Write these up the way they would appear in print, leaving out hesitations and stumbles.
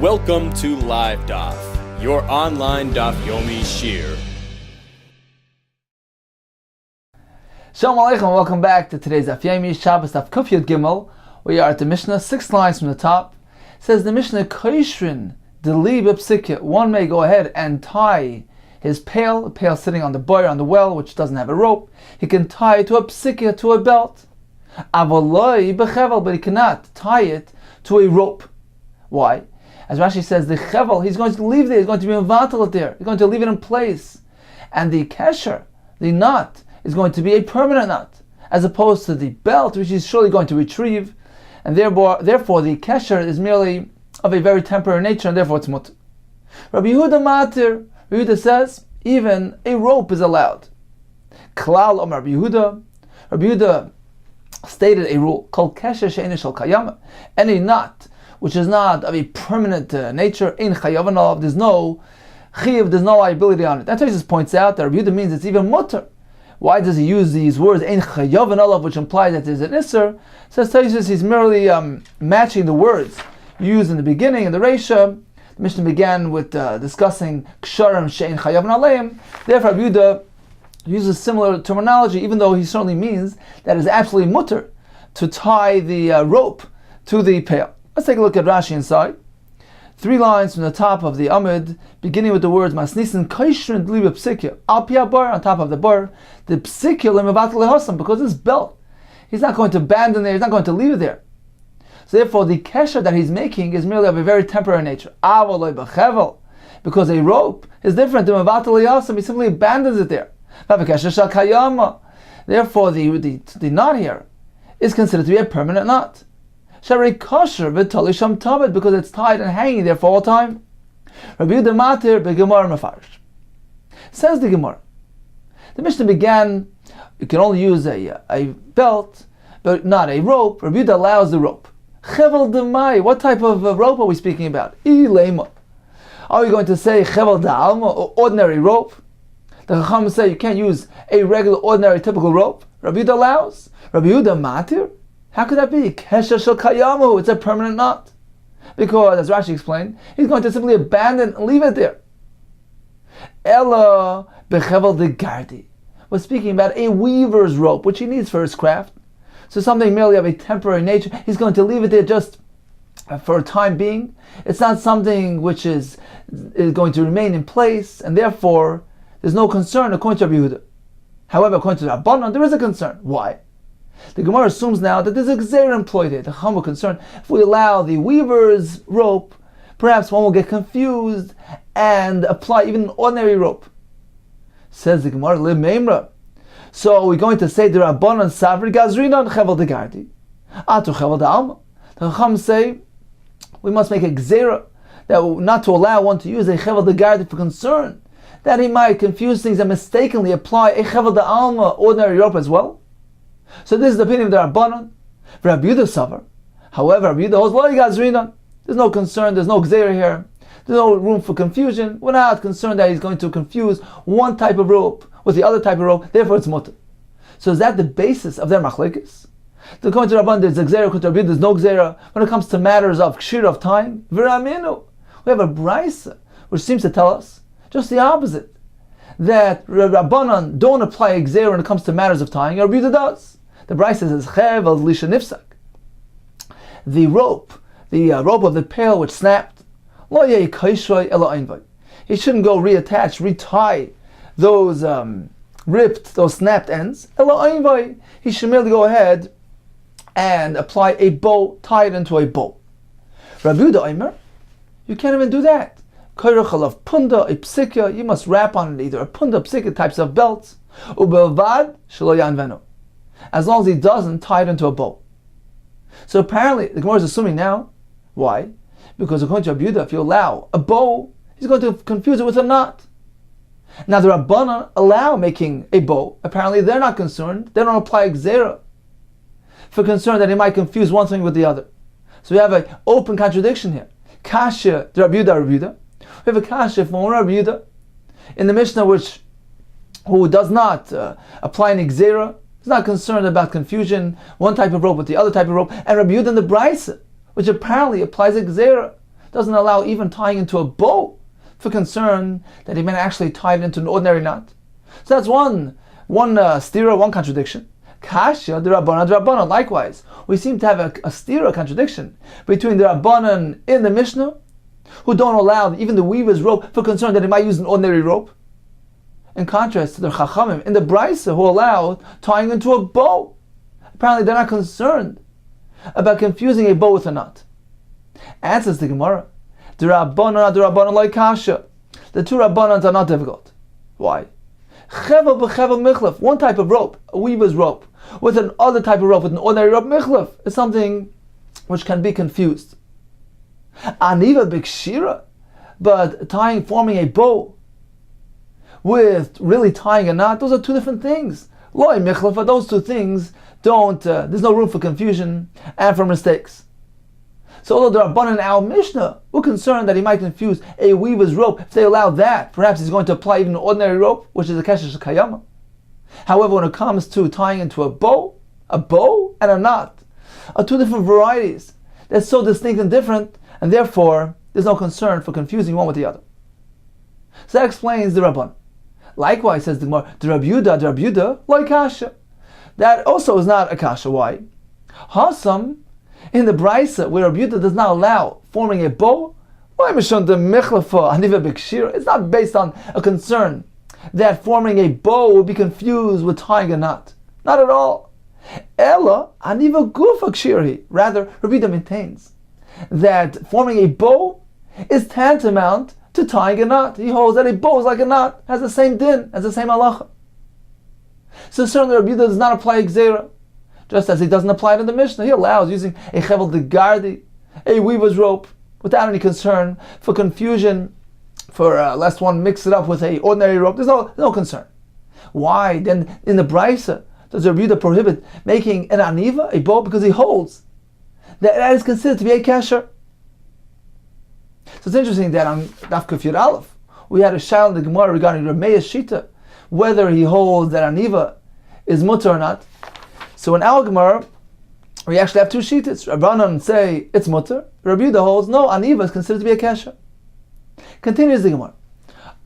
Welcome to LiveDaf, your online Daf Yomi Shiur. Shalom Aleichem, welcome back to today's Daf Yomi Shabbos, Daf Yud Gimel. We are at the Mishnah, 6 lines from the top. It says the Mishnah, Koishrin, Deli B'Psikya. One may go ahead and tie his pail, a pail sitting on the boy, on the well, which doesn't have a rope. He can tie it to a psikya, to a belt. Avoloi b'chevel, but he cannot tie it to a rope. Why? As Rashi says, the chevel, he's going to leave there, he's going to be mevatel it there, he's going to leave it in place. And the kesher, the knot, is going to be a permanent knot, as opposed to the belt, which he's surely going to retrieve. And therefore the kesher is merely of a very temporary nature, and therefore it's mutter. Rabbi Yehuda matir, Rabbi Yehuda says, even a rope is allowed. Klal Omar Rabbi Yehuda. Rabbi Yehuda stated a rule called kesher she'ein shel kayama. Any knot which is not of a permanent nature, in chayav alav, there's no chiyav, there's no liability on it. That just points out that Rabbi Yehuda means it's even mutter. Why does he use these words, ein chayav alav, which implies that there's an isser? Says Taisus, he's merely matching the words used in the beginning, in the Reisha. The Mishnah began with discussing ksharim she'ein chayav aleim. Therefore, Rabbi Yehuda uses similar terminology, even though he certainly means that it's absolutely mutter to tie the rope to the pail. Let's take a look at Rashi inside. 3 lines from the top of the Amud, beginning with the words Masnisin Kaishrin Dli B'Psikya. Al Pi Bar, on top of the bar, the Psikya Lemevat Lehosam, because this belt, he's not going to abandon there, he's not going to leave it there. So therefore, the kesher that he's making is merely of a very temporary nature. Avoloi b'chevel, because a rope is different to Mevat Lehosam, he simply abandons it there. Therefore, the knot here is considered to be a permanent knot. Sharei kosher v'tali sham tabed, because it's tied and hanging there for all time. Rabbi Yehuda matir beGemara mefarish. Says the Gemara, the Mishnah began, you can only use a belt, but not a rope. Rabbi Yehuda allows the rope. Chevel demai, what type of rope are we speaking about? Ilema. Are we going to say chevel da'alma, or ordinary rope? The Chacham say you can't use a regular, ordinary, typical rope. Rabbi Yehuda allows. Rabbi Yehuda matir? How could that be? Kesher shel kayamu, it's a permanent knot. Because, as Rashi explained, he's going to simply abandon and leave it there. Ella bechevel de gardi. We're speaking about a weaver's rope, which he needs for his craft. So something merely of a temporary nature. He's going to leave it there just for a time being. It's not something which is going to remain in place, and therefore there's no concern according to Rabbi Yehuda. However, according to Rabbanan, there is a concern. Why? The Gemara assumes now that there's a gzeira employed here. The Chacham will concern, if we allow the weaver's rope, perhaps one will get confused and apply even an ordinary rope. Says the Gemara, le meimra. So we're going to say the Rabbanan savri gazrinan chevel de gardi, atu chevel de alma. The Chacham say we must make a gzeira that not to allow one to use a chevel de gardi for concern that he might confuse things and mistakenly apply a chevel de alma, ordinary rope as well. So this is the opinion of the Rabbanan. Rabbi Yehuda Savar. However, Rabbi Yehuda holds lo gazrinan. There's no concern, there's no gzeira here. There's no room for confusion. We're not concerned that he's going to confuse one type of rope with the other type of rope, therefore it's mutter. So is that the basis of their machlekes? According to Rabbanan, there's a gzeira, according to Rabbi Yehuda, there's no gzeira. When it comes to matters of kshir, of time, v'raminu, we have a brisa, which seems to tell us just the opposite. That Rabbanan don't apply a gzeira when it comes to matters of time, Rabbi Yehuda does. The Brisa says, "Chevel lisha nifsak." The rope of the pail which snapped, lo yei kaishroi ela einvay. He shouldn't go reattach, retie those those snapped ends. Ela einvay. He should merely go ahead and apply a bow, tie it into a bow. Rabbi Yehuda Omer, you can't even do that. Kairachal of punda, a psikya, you must wrap on it either a punda, psikya types of belts, ubelvad shelo yanvenu, as long as he doesn't tie it into a bow. So apparently, the Gemara is assuming now, why? Because according to Rabbi Yehuda, if you allow a bow, he's going to confuse it with a knot. Now the Rabbanan allow making a bow. Apparently they're not concerned. They don't apply gzeira for concern that he might confuse one thing with the other. So we have an open contradiction here. Kasha, the Rabbi Yehuda. We have a kasha from Rabbi Yehuda in the Mishnah, who does not apply an gzeira. He's not concerned about confusion, one type of rope with the other type of rope. And Rabbi Yehuda in the Brisa, which apparently applies a gzeira. doesn't allow even tying into a bow for concern that he may actually tie it into an ordinary knot. So that's one stira, one contradiction. Kasha, the Rabbanan. Likewise, we seem to have a stira, contradiction between the Rabbanan in the Mishnah, who don't allow even the weaver's rope for concern that he might use an ordinary rope, in contrast to the Chachamim in the Brisa, who allow tying into a bow. Apparently they're not concerned about confusing a bow with a knot. Answers the Gemara, the Rabbanan like Kasha. The two Rabbanans are not difficult. Why? Chevel b'chevel michlef, one type of rope, a weaver's rope, with another type of rope, with an ordinary rope, michlef, is something which can be confused. Aniva b'kshira, but forming a bow with really tying a knot, those are two different things. Loi michlef, those two things there's no room for confusion and for mistakes. So although the Rabbanan in our Mishnah were concerned that he might confuse a weaver's rope, if they allow that, perhaps he's going to apply even an ordinary rope, which is a kesher shekayama. However, when it comes to tying into a bow and a knot are two different varieties. They're so distinct and different, and therefore there's no concern for confusing one with the other. So that explains the Rabban. Likewise, says the Gemara, the Rabbi Yudah, like kasha. That also is not a kasha. Why? Hasam, in the Brisa, where Rabbi Yudah does not allow forming a bow, it's not based on a concern that forming a bow will be confused with tying a knot. Not at all. Ella, aniva gufa kshirhi. Rather, Rabbi Yudah maintains that forming a bow is tantamount to tying a knot. He holds that a bow is like a knot, has the same din, has the same halacha. So certainly Rabbi Yudah does not apply Gzeira, just as he doesn't apply it in the Mishnah. He allows using a chevel de gardi, a weaver's rope, without any concern for confusion, for lest one mix it up with a ordinary rope. There's no concern. Why then in the Brisa does Rabbi Yudah prohibit making an aniva, a bow, because he holds that is considered to be a kasher. So it's interesting that on Daf Yomi Aleph we had a shayla in the Gemara regarding Rameya's shita, whether he holds that aniva is mutter or not. So in our Gemara, we actually have two shitas. Rabbanan say it's mutter. Rabbi Yudah holds no, aniva is considered to be a kasha. Continues the Gemara.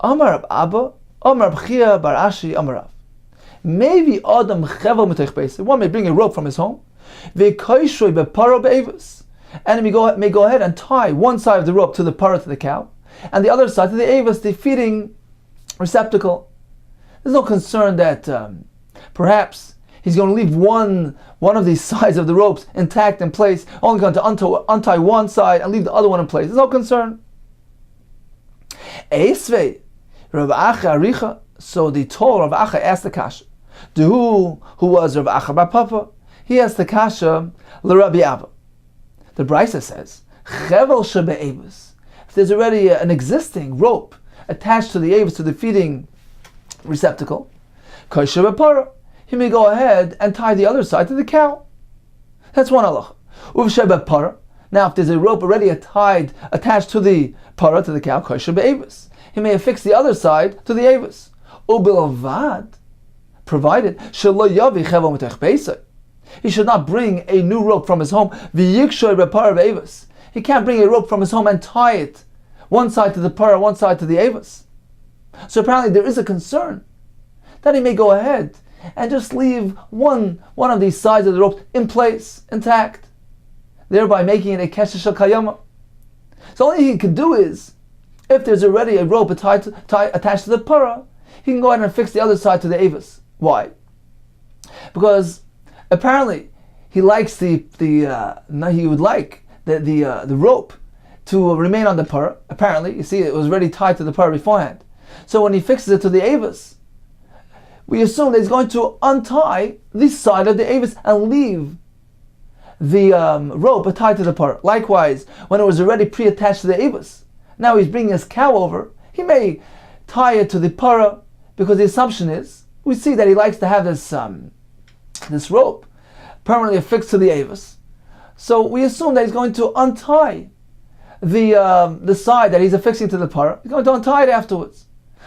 Amar Rab Abba, Amar Rab Chia bar Ashi, Amar Rav. Maybe Adam chevel mitech beis. One may bring a rope from his home. Ve'koishroi beparo be'evus. And he may go ahead and tie one side of the rope to the para, to the cow, and the other side to the avus, the feeding receptacle. There's no concern that perhaps he's going to leave one of these sides of the ropes intact in place, only going to untie one side and leave the other one in place. There's no concern. Eisvei, Rav Acha Aricha. So the Torah Rav Acha asked the kasha. Who was Rav Acha bar Papa? He asked the kasha l'Rabbi Abba. The Brisa says, Chevel shebe'evus. If there's already an existing rope attached to the avus, to the feeding receptacle, kosher bepara, he may go ahead and tie the other side to the cow. That's one halacha. Uvshebepara. Now, if there's a rope already attached to the para, to the cow, kosher be'evus, he may affix the other side to the avus. Ubilavad, provided shelo yavi chevel mitech beisai. He should not bring a new rope from his home. V'yikshoy bepara be'avus. He can't bring a rope from his home and tie it one side to the para, one side to the avus. So apparently there is a concern that he may go ahead and just leave one of these sides of the rope in place, intact, thereby making it a kesher shel kayama. So the only thing he can do is, if there's already a rope attached to the para, he can go ahead and fix the other side to the avus. Why? Because apparently, he likes he would like the rope to remain on the par. Apparently, you see, it was already tied to the par beforehand. So when he fixes it to the avus, we assume that he's going to untie this side of the avus and leave the rope tied to the par. Likewise, when it was already pre-attached to the avus, now he's bringing his cow over, he may tie it to the para, because the assumption is, we see that he likes to have this rope permanently affixed to the avus. So we assume that he's going to untie the side that he's affixing to the para. He's going to untie it afterwards.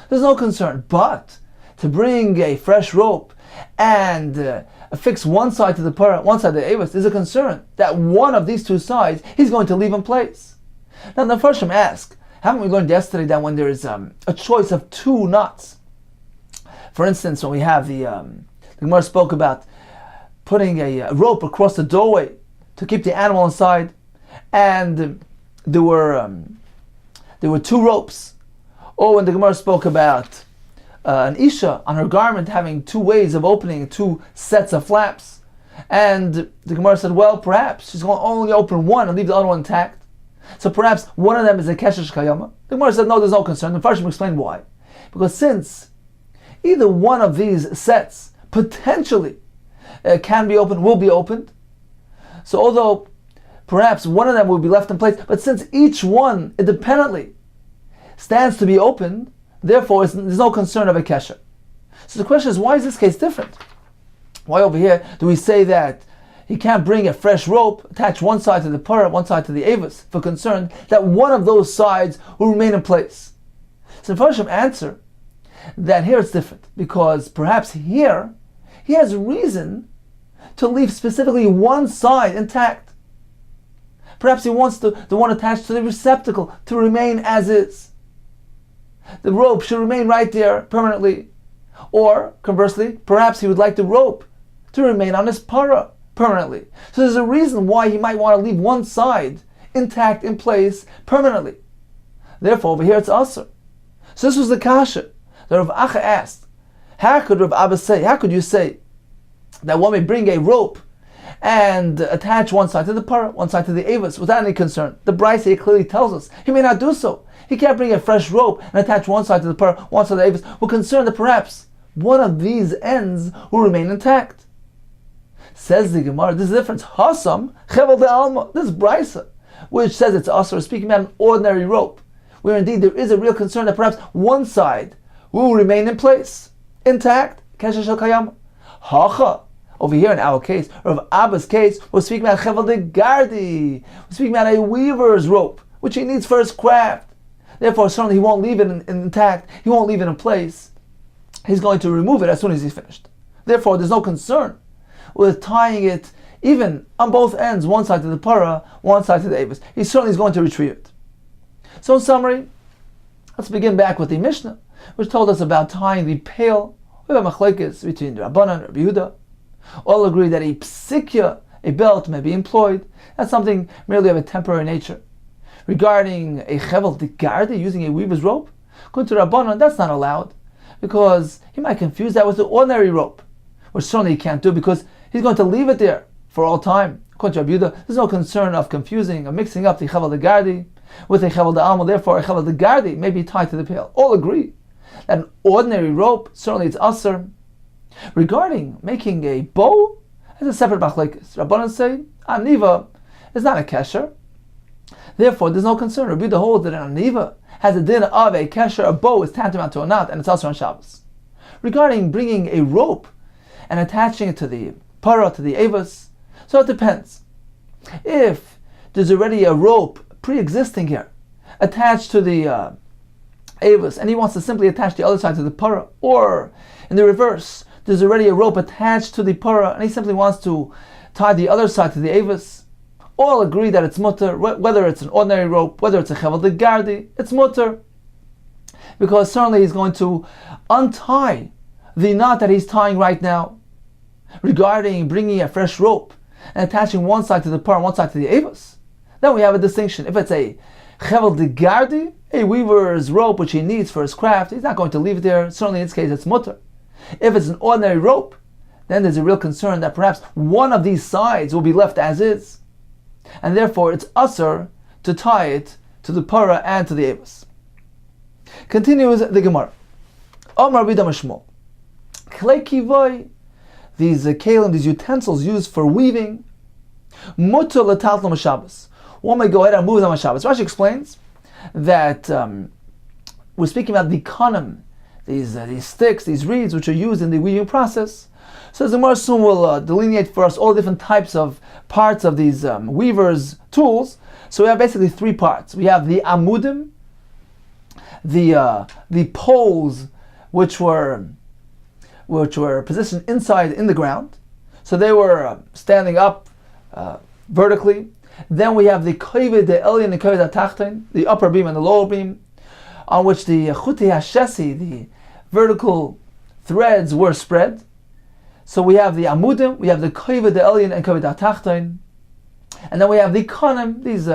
There's no concern. But to bring a fresh rope and affix one side to the para, one side to the avus, is a concern that one of these two sides he's going to leave in place. Now the Farshim ask, haven't we learned yesterday that when there is a choice of two knots, for instance, when we have the Gemara spoke about putting a rope across the doorway to keep the animal inside, and there were two ropes. Or when the Gemara spoke about an Isha on her garment having two ways of opening, two sets of flaps, and the Gemara said, well, perhaps she's going to only open one and leave the other one intact. So perhaps one of them is a Keshesh Kayama. The Gemara said, no, there's no concern. The Farshim explained why. Because since either one of these sets potentially can be opened, will be opened, so although perhaps one of them will be left in place, but since each one independently stands to be opened, therefore there's no concern of a kesher. So the question is, why is this case different? Why over here do we say that he can't bring a fresh rope, attach one side to the parah, one side to the avis, for concern that one of those sides will remain in place? So the Farshim answer that here it's different, because perhaps here he has reason to leave specifically one side intact. Perhaps he wants the one attached to the receptacle to remain as is. The rope should remain right there permanently. Or, conversely, perhaps he would like the rope to remain on his parah permanently. So there's a reason why he might want to leave one side intact in place permanently. Therefore, over here it's asur. So this was the kasha that Rav Acha asked. How could Rav Abba say, how could you say that one may bring a rope and attach one side to the parah, one side to the avis, without any concern? The Brisa clearly tells us he may not do so. He can't bring a fresh rope and attach one side to the parah, one side to the avis. We're concerned that perhaps one of these ends will remain intact. Says the Gemara, this is the difference. Hasam, chevel de alma. This Brisa, which says it's asur, speaking about an ordinary rope, where indeed there is a real concern that perhaps one side will remain in place, intact. Kesher shel kayam. Hacha. Over here in our case, or of Abba's case, we're speaking about chevel de gardi. We're speaking about a weaver's rope, which he needs for his craft. Therefore, certainly he won't leave it intact. He won't leave it in place. He's going to remove it as soon as he's finished. Therefore, there's no concern with tying it even on both ends, one side to the parah, one side to the avis. He certainly is going to retrieve it. So in summary, let's begin back with the Mishnah, which told us about tying the pail. We have a machlekes between the Rabbanan and Rabbi Yehuda. All agree that a psikya, a belt, may be employed. That's something merely of a temporary nature. Regarding a chevel de gardi, using a weaver's rope, according to Rabbanan, that's not allowed, because he might confuse that with the ordinary rope, which certainly he can't do because he's going to leave it there for all time. According to Rabbi Yehuda, there's no concern of confusing or mixing up the chevel de gardi with a chevel de alma. Therefore, a chevel de gardi may be tied to the pail. All agree that an ordinary rope, certainly it's asur. Regarding making a bow, it's a separate machlekes. Rabbanan say aniva is not a kesher. Therefore, there's no concern. Rabbi Yehuda holds that an aniva has a din of a kesher. A bow is tantamount to a knot, and it's also on Shabbos. Regarding bringing a rope and attaching it to the parah, to the avis, so it depends. If there's already a rope pre-existing here attached to the avis, and he wants to simply attach the other side to the parah, or in the reverse, there's already a rope attached to the parah, and he simply wants to tie the other side to the avis, all agree that it's mutter, whether it's an ordinary rope, whether it's a chevel de gardi, it's mutter, because certainly he's going to untie the knot that he's tying right now. Regarding bringing a fresh rope and attaching one side to the parah, one side to the avis, then we have a distinction. If it's a chevel de gardi, a weaver's rope which he needs for his craft, he's not going to leave it there. Certainly in this case it's mutter. If it's an ordinary rope, then there's a real concern that perhaps one of these sides will be left as is, and therefore it's asur to tie it to the parah and to the avis. Continues the Gemara. Omar Rabbi Mishmol, klei kivoi, these kalim, these utensils used for weaving, mutter l'taltlum Shabbos. One may go ahead and move them on Shabbos. Rashi explains that we're speaking about the kanim, these sticks, these reeds, which are used in the weaving process. So the Gemara soon will delineate for us all the different types of parts of these weavers' tools. So we have basically three parts. We have the amudim, the poles, which were positioned inside in the ground. So they were standing up vertically. Then we have the kovid the elyon and kovid atachton, the upper beam and the lower beam, on which the chuti hashesi, the vertical threads, were spread. So we have the amudim, we have the kovid the elyon and kovid atachton, and then we have the konim, these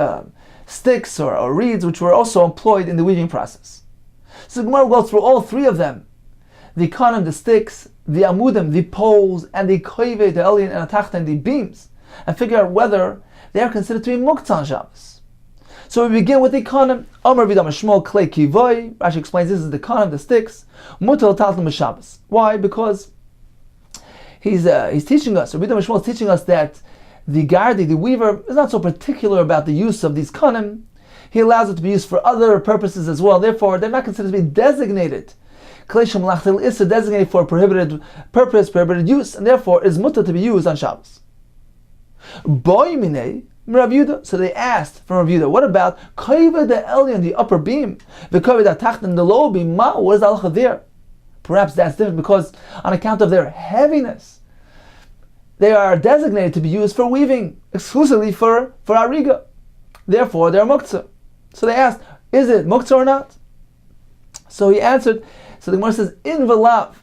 sticks or reeds, which were also employed in the weaving process. So the Gemara will go through all three of them: the konim, the sticks, the amudim, the poles, and the kovid the elyon and atachton, the beams, and figure out whether they are considered to be muktzah on Shabbos. So we begin with the konim. Amar vidam shmol klei kivoy. Rashi explains this is the konim, the sticks. Mutal taltum Shabbos. Why? Because he's teaching us. Rabbi Shmuel is teaching us that the gardi, the weaver, is not so particular about the use of these konim. He allows it to be used for other purposes as well. Therefore, they're not considered to be designated. Klei shem is designated for a prohibited purpose, prohibited use, and therefore is mutar to be used on Shabbos. Boy minei Rav Yehuda. So they asked from Rav Yehuda, what about kovid the elyon, the upper beam, the kovid atachton, the lower beam? What is the halacha there? Perhaps that's different because on account of their heaviness, they are designated to be used for weaving, exclusively for ariga. Therefore, they are muktzah. So they asked, is it muktzah or not? So he answered. So the Gemara says, in v'lav.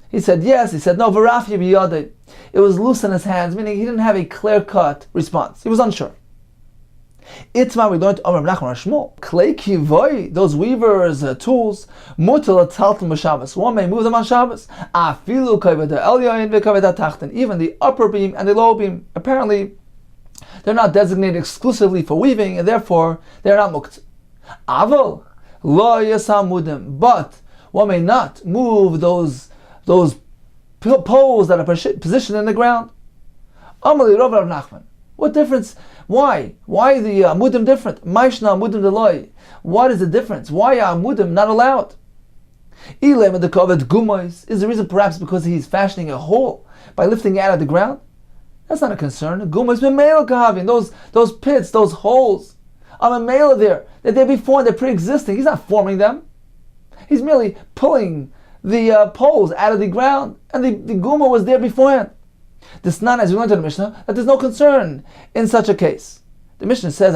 He said yes. He said no. V'rafya b'yadei. It was loose in his hands, meaning he didn't have a clear-cut response. He was unsure. Itma, we learned Amar Nachman Shmuel. Klei kivoy, those weavers' tools, mutal taltum b'Shabbos. One may move them on Shabbos. Afilu kovid elyon v'kovid atachton. Even the upper beam and the lower beam. Apparently, they're not designated exclusively for weaving, and therefore they're not mukt. Aval lo yasamudim. But one may not move those poles that are positioned in the ground. Amali Rav Nachman. What difference? Why? Why the amudim different? Maishna amudim deloi. What is the difference? Why are amudim not allowed? Ilem the kovet gumois. Is the reason perhaps because he's fashioning a hole by lifting it out of the ground? That's not a concern. Gumois b'meil kahavin. Those pits, those holes, are a meila there. They're there before. They're pre-existing. He's not forming them. He's merely pulling the poles out of the ground, and the guma was there beforehand. This nan, as we learned in the Mishnah, that there's no concern in such a case. The Mishnah says,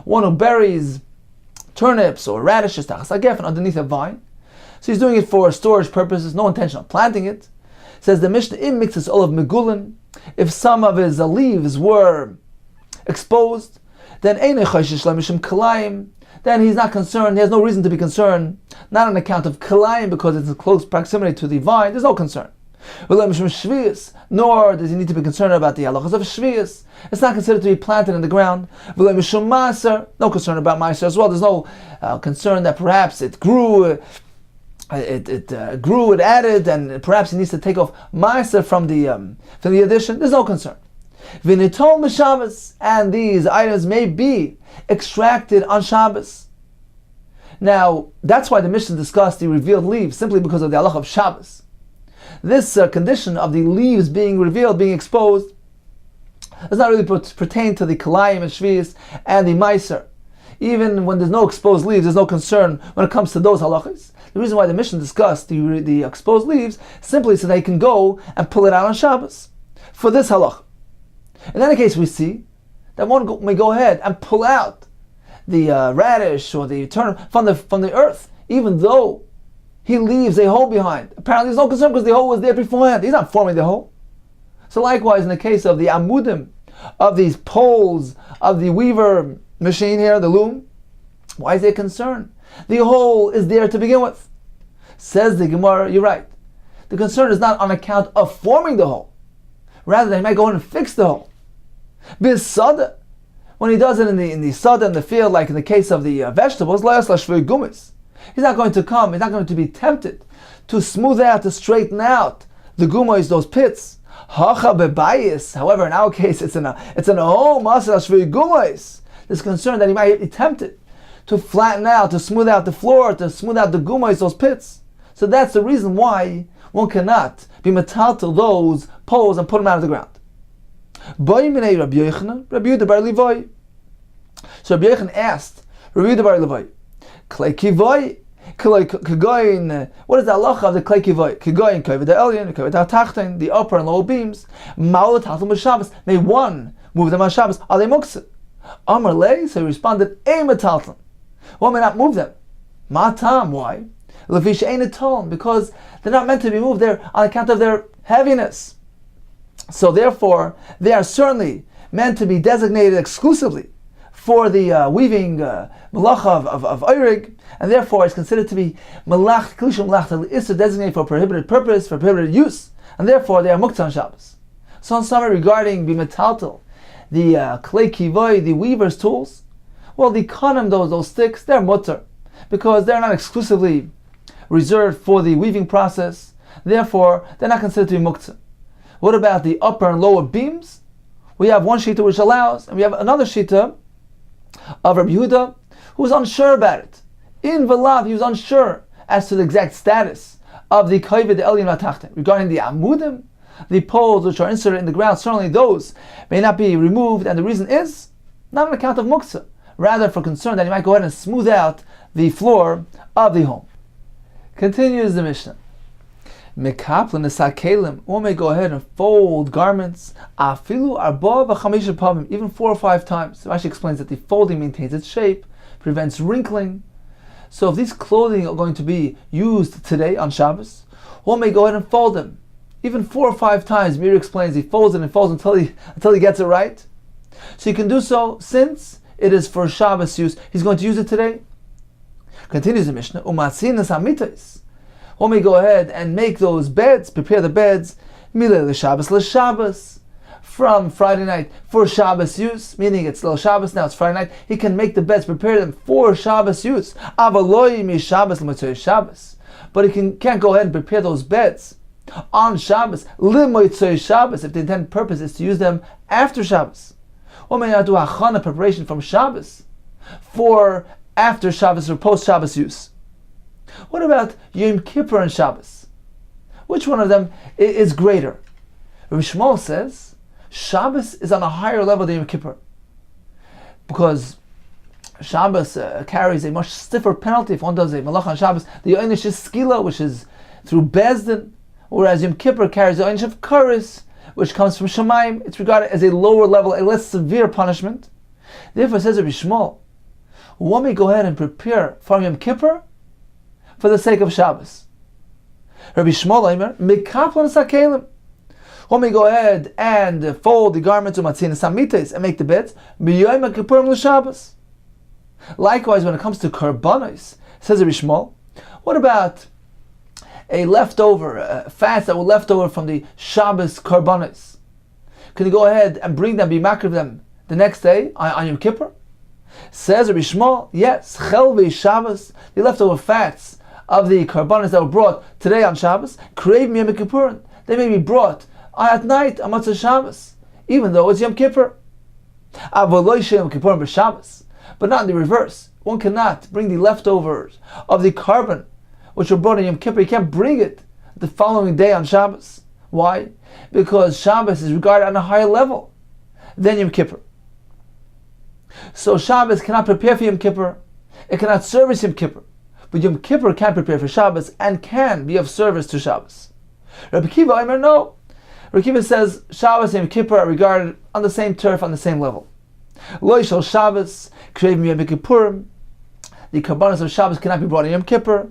one who buries turnips or radishes underneath a vine. So he's doing it for storage purposes, no intention of planting it. Says the Mishnah, im mixes olive megulin. If some of his leaves were exposed, then then he's not concerned. He has no reason to be concerned, not on account of kalayim, because it's in close proximity to the vine. There's no concern. Nor does he need to be concerned about the halachas of shvius. It's not considered to be planted in the ground. No concern about maaser as well. There's no concern that perhaps it grew, it added, and perhaps he needs to take off maaser from the addition. There's no concern. V'nitol m'Shabbos, and these items may be extracted on Shabbos. Now, that's why the Mishnah discussed the revealed leaves, simply because of the halach of Shabbos. This condition of the leaves being revealed, being exposed, does not really pertain to the kalayim and shvius and the meiser. Even when there's no exposed leaves, there's no concern when it comes to those halachas. The reason why the Mishnah discussed the exposed leaves, simply so they can go and pull it out on Shabbos for this halach. In any case, we see that one may go ahead and pull out the radish or the turnip from the earth, even though he leaves a hole behind. Apparently, there's no concern because the hole was there beforehand. He's not forming the hole. So, likewise, in the case of the amudim, of these poles of the weaver machine here, the loom, why is there concern? The hole is there to begin with. Says the Gemara, you're right. The concern is not on account of forming the hole. Rather, they might go in and fix the hole. Bisada, when he does it in the sada, in the field, like in the case of the vegetables, he's not going to come, he's not going to be tempted to smooth out, to straighten out the gumois, those pits. However, in our case, it's an home gumois. There's concern that he might be tempted to flatten out, to smooth out the floor, to smooth out the gumois, those pits. So that's the reason why one cannot be metal to those poles and put them out of the ground. So Rabbi Yochanan asked Rabbi Yehuda bar Levi, Klei kivoy, what is the halacha of the klei kivoy? Kigoyin kovid the elyon, kovid atachton, the upper and lower beams. Ma'olat hatum b'Shabbos. May one move them on Shabbos. Are they muktzah? Amar lei, so he responded, Ein metalton. One may not move them. Matam, why? Lefish ein etalon, because they're not meant to be moved there on account of their heaviness. So therefore, they are certainly meant to be designated exclusively for the weaving malacha of Oyrig, and therefore it's considered to be malach klishum malach is designated for prohibited purpose, for prohibited use, and therefore they are muktzah on Shabbos. So in summary, regarding bimetaltel, the klei kivoy, the weaver's tools, well, the kanim, those sticks, they're mutter, because they're not exclusively reserved for the weaving process, therefore they're not considered to be muktzah. What about the upper and lower beams? We have one shita which allows, and we have another shita of Rabbi Yehuda who was unsure about it. In Velav, he was unsure as to the exact status of the kavod elyon v'tachten. Regarding the amudim, the poles which are inserted in the ground, certainly those may not be removed, and the reason is not on account of muktzah, rather for concern that he might go ahead and smooth out the floor of the home. Continues the Mishnah. Mekaplin esakelim, one may go ahead and fold garments, afilu arba v'chamisha pavim, even 4 or 5 times. Rashi explains that the folding maintains its shape, prevents wrinkling. So if these clothing are going to be used today on Shabbos, one may go ahead and fold them, even 4 or 5 times. Meir explains he folds it and folds until he gets it right. So you can do so since it is for Shabbos use. He's going to use it today. Continues the Mishnah. Umatzin hamitais. One may go ahead and make those beds, prepare the beds, milei l'Shabbos, from Friday night for Shabbos use, meaning it's Lil Shabbos, now it's Friday night. He can make the beds, prepare them for Shabbos use. Avaloi mi Shabbos l'motzei Shabbos. But he can't go ahead and prepare those beds on Shabbos, l'motzei Shabbos, if the intended purpose is to use them after Shabbos. One may not do achana, preparation from Shabbos for after Shabbos or post Shabbos use. What about Yom Kippur and Shabbos? Which one of them is greater? Rabbi Shmuel says Shabbos is on a higher level than Yom Kippur, because Shabbos carries a much stiffer penalty if one does a malach on Shabbos. The Einish is skila, which is through Bezdin, whereas Yom Kippur carries the Einish of Karis, which comes from Shemaim. It's regarded as a lower level, a less severe punishment. Therefore, says Rabbi Shmuel, one may go ahead and prepare for Yom Kippur for the sake of Shabbos. Rabbi Shmuel Aimer, Mekaplan Sakelim. One may go ahead and fold the garments of Matzin Samites and make the beds. B'yoyim Kippurim l'Shabbos. Likewise, when it comes to Karbanos, says Rabbi Shmuel, what about a leftover, fats that were left over from the Shabbos Karbanos? Can you go ahead and bring them, be makriv them the next day on Yom Kippur? Says Rabbi Shmuel, yes, Chelvei Shabbos, the leftover fats of the karbanos that were brought today on Shabbos, crave Yom Kippurim. They may be brought at night on Matzah Shabbos, even though it's Yom Kippur. Avoloy Yom Kippurim b'Shabbos, but not in the reverse. One cannot bring the leftovers of the carbon which were brought on Yom Kippur. You can't bring it the following day on Shabbos. Why? Because Shabbos is regarded on a higher level than Yom Kippur. So Shabbos cannot prepare for Yom Kippur. It cannot service Yom Kippur. But Yom Kippur can prepare for Shabbos and can be of service to Shabbos. Rabbi Kiva Aimer, no. Rabbi Kiva says Shabbos and Yom Kippur are regarded on the same turf, on the same level. Lo yishal Shabbos, kreivim Yom Kippurim. The karbanos of Shabbos cannot be brought in Yom Kippur.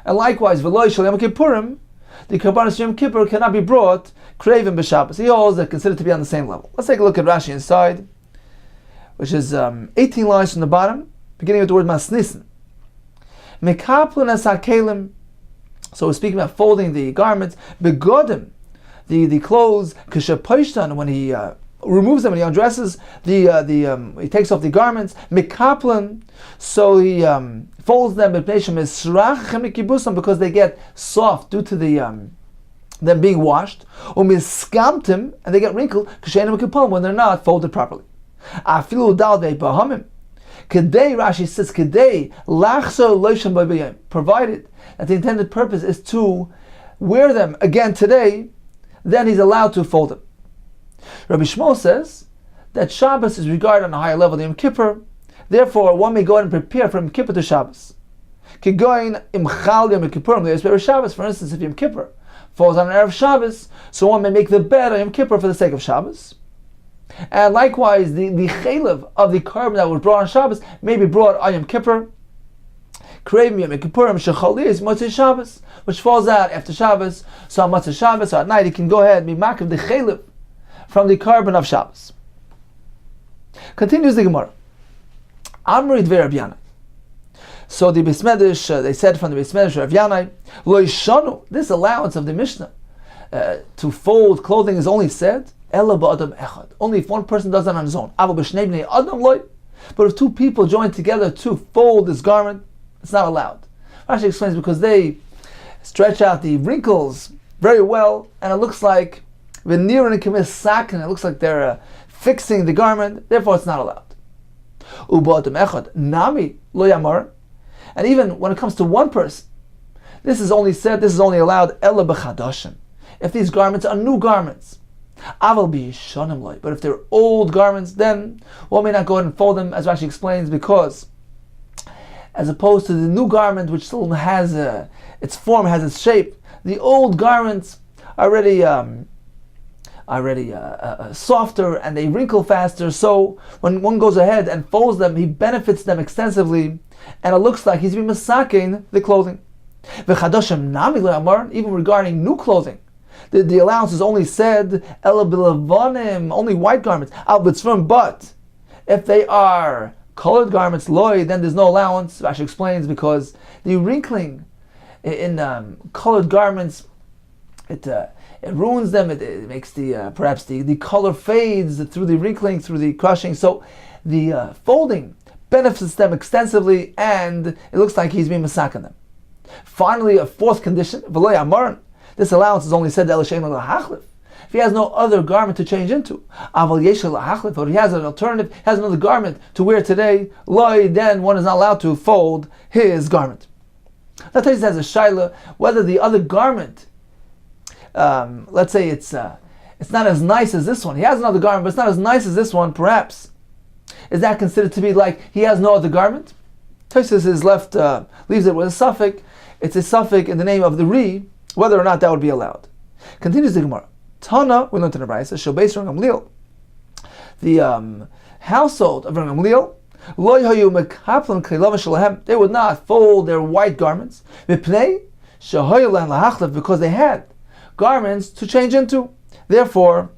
And likewise, v'lo yishal Yom Kippurim, the karbanos of Yom Kippur cannot be brought kreivim b'Shabbos. He holds that considered to be on the same level. Let's take a look at Rashi inside, which is 18 lines from the bottom, beginning with the word masnisin. Mekaplin esakelim. So we're speaking about folding the garments. Begodim, the clothes. Kishapoishtan, when he removes them, when he undresses he takes off the garments. Mekaplin, so he folds them. Because they get soft due to them being washed. Umiskamtim, and they get wrinkled. When they're not folded properly. Afilu dalvei bahamim. Kedei, Rashi says, Kedei lachso loisham b'bayim, provided that the intended purpose is to wear them again today, then he's allowed to fold them. Rabbi Shmuel says that Shabbos is regarded on a higher level than Yom Kippur, therefore one may go ahead and prepare from Yom Kippur to Shabbos. Kigoyin imchal Yom Kippurim le'esper Shabbos, for instance, if Yom Kippur falls on an Erev Shabbos, so one may make the bed on Yom Kippur for the sake of Shabbos. And likewise, the chaylev of the carbon that was brought on Shabbos may be brought on Yom Kippur, which falls out after Shabbos. So on Motzei Shabbos, so at night, he can go ahead and be makriv the chaylev from the carbon of Shabbos. Continues the Gemara. Amrit ve'Rab Yanai. So the Beis Medrash, they said from the Beis Medrash Rav Yanai, Lo yishanu, this allowance of the Mishnah to fold clothing is only said ela ba'adam echad, only if one person does it on his own. Aval b'shnei bnei adam loy, but if two people join together to fold this garment, it's not allowed. Rashi explains because they stretch out the wrinkles very well, and it looks like v'nir and kimis sakin, it looks like they're fixing the garment, therefore it's not allowed. U'ba'adam echad nami lo yamar. And even when it comes to one person, this is only allowed ela b'chadashim, if these garments are new garments. Aval b'yishanim loy, but if they're old garments, then one may not go ahead and fold them, as Rashi explains, because as opposed to the new garment, which still has its form, has its shape, the old garments are already softer and they wrinkle faster. So when one goes ahead and folds them, he benefits them extensively, and it looks like he's been masaking the clothing. Even regarding new clothing, the allowance is only said only white garments. But if they are colored garments, loy, then there's no allowance. Rashi explains because the wrinkling in colored garments, it ruins them. It makes perhaps the color fades through the wrinkling, through the crushing. So the folding benefits them extensively, and it looks like he's being masaking them. Finally, a fourth condition, v'lo yamaran. This allowance is only said to if he has no other garment to change into. Or he has an alternative, has another garment to wear today, then one is not allowed to fold his garment. That tells us as a shaila whether the other garment, let's say it's not as nice as this one. He has another garment, but it's not as nice as this one, perhaps. Is that considered to be like he has no other garment? Tosfos is left, leaves it with a suffix. It's a suffix in the name of the Ri, whether or not that would be allowed. Continues the Gemara. Tana, we learned in the Brayso, Shobes Rav Gamliel. The household of Rav Gamliel, Lo hayu mekaplan kleilav shelahem, they would not fold their white garments, Mipnei shehayu lehem lahachlef, because they had garments to change into. Therefore,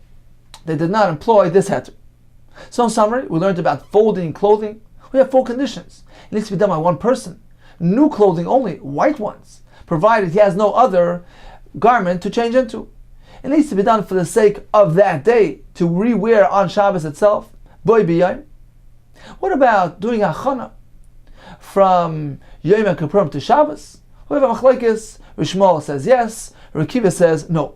they did not employ this heter. So in summary, we learned about folding clothing. We have four conditions. It needs to be done by one person. New clothing only, white ones, provided he has no other garment to change into. It needs to be done for the sake of that day, to re-wear on Shabbos itself. Boy b'yayim. What about doing achana from Yom Kippurim to Shabbos? We have a machlekes. Rishmal says yes, Rekiva says no.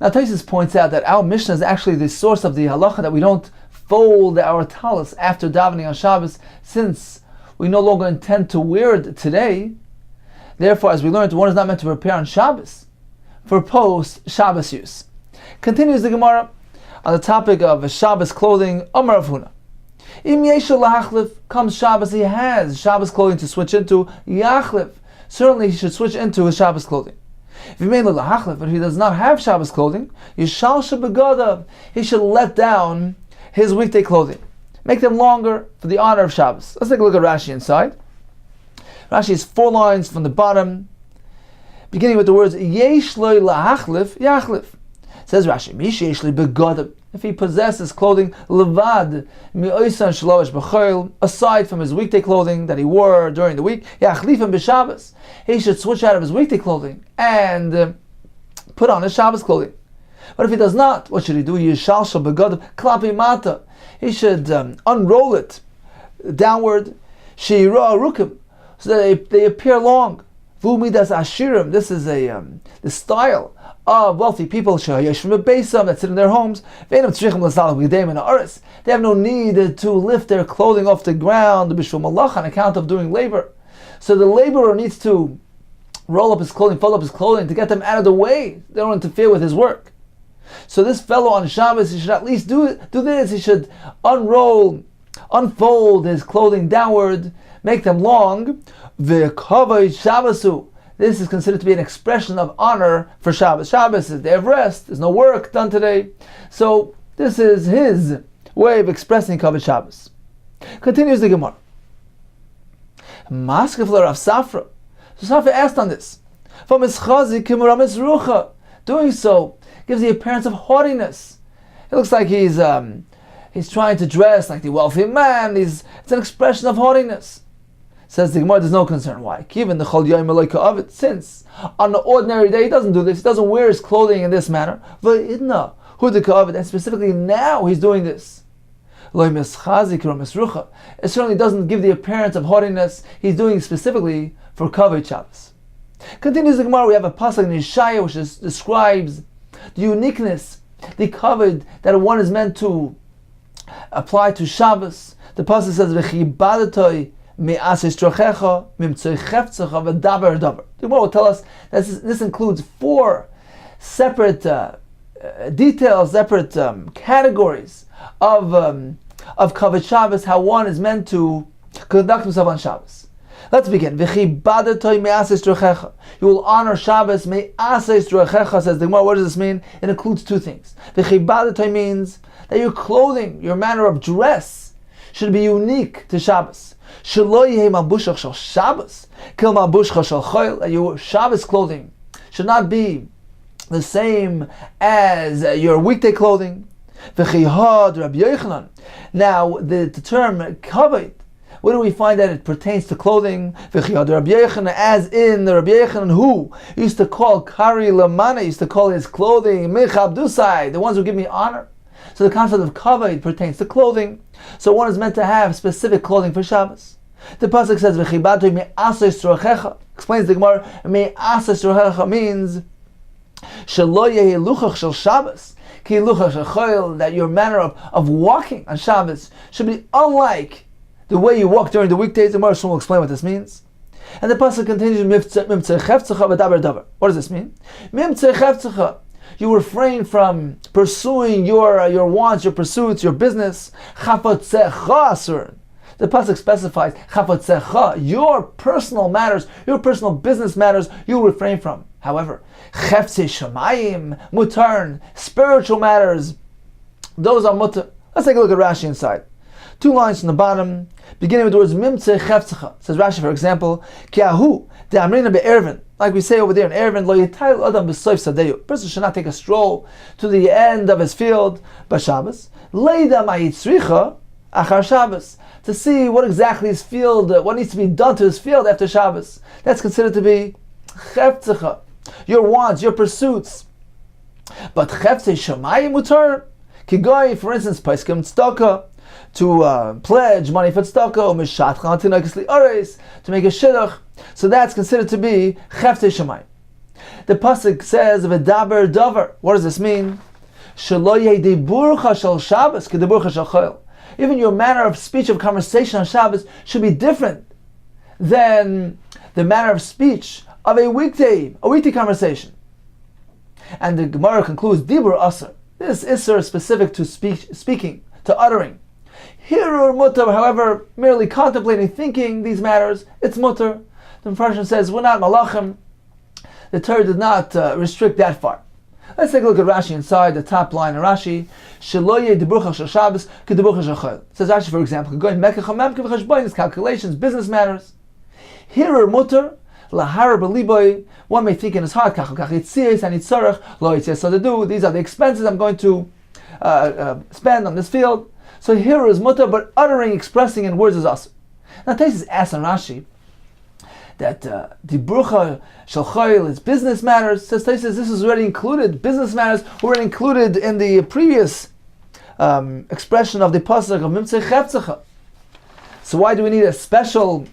Now Tosfos points out that our Mishnah is actually the source of the halacha that we don't fold our talis after davening on Shabbos, since we no longer intend to wear it today. Therefore, as we learned, one is not meant to prepare on Shabbos for post-Shabbos use. Continues the Gemara on the topic of Shabbos clothing. Amar Rav Huna. Im yeshel lahachlif, comes Shabbos, he has Shabbos clothing to switch into, yachlif, certainly he should switch into his Shabbos clothing. If he made lahachlif, but he does not have Shabbos clothing, yishal shebegadav, he should let down his weekday clothing, make them longer for the honor of Shabbos. Let's take a look at Rashi inside. Rashi is 4 lines from the bottom, beginning with the words yesh lo lahachlif yachlif. Says Rashi, Mish yesh lo begadav, if he possesses clothing levad mi'oisan shalosh b'chol, aside from his weekday clothing that he wore during the week, yachlifim b'Shabbos, he should switch out of his weekday clothing and put on his Shabbos clothing. But if he does not, what should he do? Yishal shal begadav klapi mata, he should unroll it downward, sheira rukim, so that they appear long. Vumidas ashirim, this is the style of wealthy people that sit in their homes. They have no need to lift their clothing off the ground on account of doing labor. So the laborer needs to roll up his clothing, fold up his clothing to get them out of the way. They don't interfere with his work. So this fellow on Shabbos, he should at least do this. He should unfold his clothing downward, make them long. V'kavod Shabbosu. This is considered to be an expression of honor for Shabbos. Shabbos is day of rest. There's no work done today. So This is his way of expressing Kavod Shabbos. Continues the Gemara. Maskefler of Safra. So Safra asked on this. Doing so gives the appearance of haughtiness. It looks like he's trying to dress like the wealthy man. It's an expression of haughtiness. Says the Gemara, there's no concern. Why? Given the Chol Yom Eloka of it, since on an ordinary day he doesn't do this, he doesn't wear his clothing in this manner. And specifically now he's doing this. It certainly doesn't give the appearance of haughtiness. He's doing it specifically for Kavod Shabbos. Continues the Gemara, we have a pasuk in Yeshaya which describes the uniqueness, the kavod that one is meant to apply to Shabbos. The pasuk says, "V'chibadatoi me'ases trochecha mimtzoi chefzecha v'daber daber." The Gemara will tell us that this includes 4 separate details, separate categories of kavod Shabbos, how one is meant to conduct himself on Shabbos. Let's begin. You will honor Shabbos. Says the Gemara. What does this mean? It includes 2 things. Means that your clothing, your manner of dress, should be unique to Shabbos. Your Shabbos clothing should not be the same as your weekday clothing. Now, the term kavod, where do we find that it pertains to clothing? As in the Rabbi Yochanan, who used to call Kari Lamana, used to call his clothing Mechabdusai, the ones who give me honor. So the concept of kavod pertains to clothing. So one is meant to have specific clothing for Shabbos. The pasuk says, explains the Gemara, means Shabbos, that your manner of walking on Shabbos should be unlike the way you walk during the weekdays. The Gemara will explain what this means. And the pasuk continues, what does this mean? You refrain from pursuing your wants, your pursuits, your business. The pasuk specifies your personal matters, your personal business matters, you refrain from. However, mutar, spiritual matters, those are mutar. Let's take a look at Rashi inside. 2 lines from the bottom, beginning with the words mimtzei chefzecha. Says Rashi, for example, kiahu de'amrina be'ervin. Like we say over there in Ervin, lo yitayil adam b'soif sadeyu. Person should not take a stroll to the end of his field by Shabbos. Leida ma'itzricha achar Shabbos, to see what exactly his field, what needs to be done to his field after Shabbos. That's considered to be chefzecha, your wants, your pursuits. But chefzei shamayim mutar, kigoy, for instance, paiskim tzedakah, to pledge money for tzedakah, to make a shidduch. So that's considered to be chefzei shamayim. The pasuk says, "V'daber davar." What does this mean? Shelo yediburcha shel Shabbos kediburcha shel chol. Even your manner of speech, of conversation on Shabbos should be different than the manner of speech of a weekday conversation. And the Gemara concludes, Dibur Asr. This Isser is specific to speaking, to uttering. Hirur mutar, however, merely contemplating, thinking these matters, it's mutar. The Mepharshim says, we're not malachim. The Torah did not restrict that far. Let's take a look at Rashi inside, the top line of Rashi. Sheloye deburcha shel Shabbos kedeburcha shel chol. Says Rashi, for example, going mekach v'cheshbonos, calculations, business matters. Hirur mutar, lahar b'liboy. One may think in his heart, kach yitziyos and yitzorach lo yitziyos sadadu. These are the expenses I'm going to spend on this field. So hirur is mutar, but uttering, expressing in words is also. Now Taisus asks on Rashi that the burcha shel chayil is business matters. Says Taisus, this is already included. Business matters were already included in the previous expression of the pasuk of mimtzei chefzecha. So why do we need a special